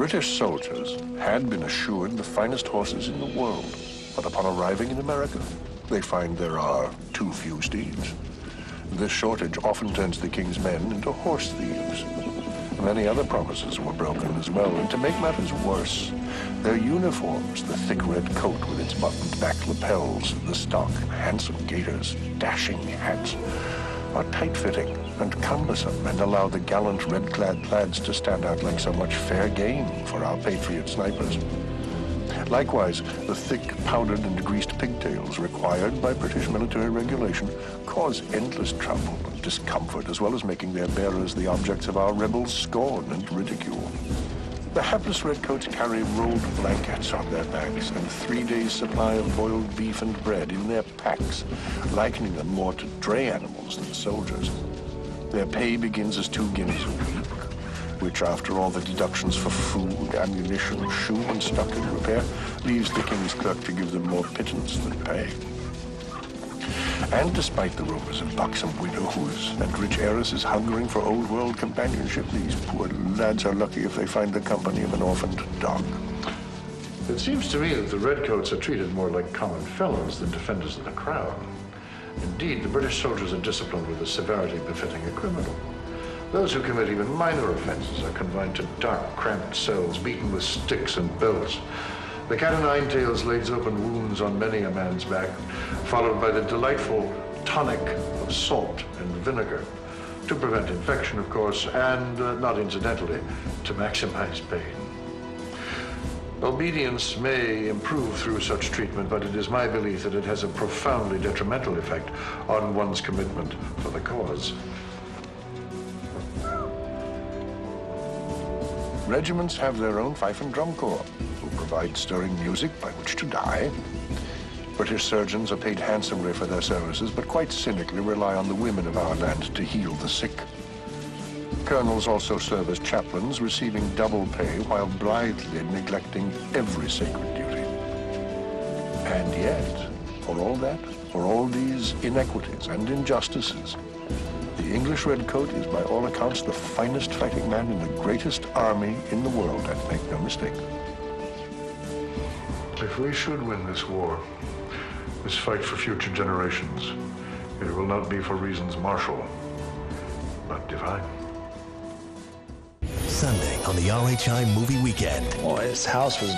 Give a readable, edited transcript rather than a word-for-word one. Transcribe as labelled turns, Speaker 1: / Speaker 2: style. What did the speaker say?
Speaker 1: British soldiers had been assured the finest horses in the world, but upon arriving in America, they find there are too few steeds. This shortage often turns the king's men into horse thieves. Many other promises were broken as well, and to make matters worse, their uniforms, the thick red coat with its buttoned back lapels, the stock, handsome gaiters, dashing hats, are tight-fitting and cumbersome and allow the gallant red-clad plaids to stand out like so much fair game for our patriot snipers. Likewise, the thick, powdered and greased pigtails required by British military regulation cause endless trouble and discomfort, as well as making their bearers the objects of our rebels' scorn and ridicule. The hapless redcoats carry rolled blankets on their backs and 3 days' supply of boiled beef and bread in their packs, likening them more to dray animals than soldiers. Their pay begins as 2 guineas a week, which, after all the deductions for food, ammunition, shoe and stocking repair, leaves the king's clerk to give them more pittance than pay. And despite the rumors of buxom widows and rich heiresses hungering for old world companionship, these poor lads are lucky if they find the company of an orphaned dog.
Speaker 2: It seems to me that the redcoats are treated more like common fellows than defenders of the crown. Indeed, the British soldiers are disciplined with a severity befitting a criminal. Those who commit even minor offenses are confined to dark, cramped cells, beaten with sticks and belts. The cat o' nine tails lays open wounds on many a man's back, followed by the delightful tonic of salt and vinegar, to prevent infection, of course, and, not incidentally, to maximize pain. Obedience may improve through such treatment, but it is my belief that it has a profoundly detrimental effect on one's commitment for the cause.
Speaker 1: Regiments have their own fife and drum corps, who provide stirring music by which to die. British surgeons are paid handsomely for their services, but quite cynically rely on the women of our land to heal the sick. Colonels also serve as chaplains, receiving double pay while blithely neglecting every sacred duty. And yet, for all that, for all these inequities and injustices, the English redcoat is by all accounts the finest fighting man in the greatest army in the world, and make no mistake.
Speaker 2: If we should win this war, this fight for future generations, it will not be for reasons martial, but divine.
Speaker 3: Sunday on the RHI Movie Weekend.
Speaker 4: Boy, this house was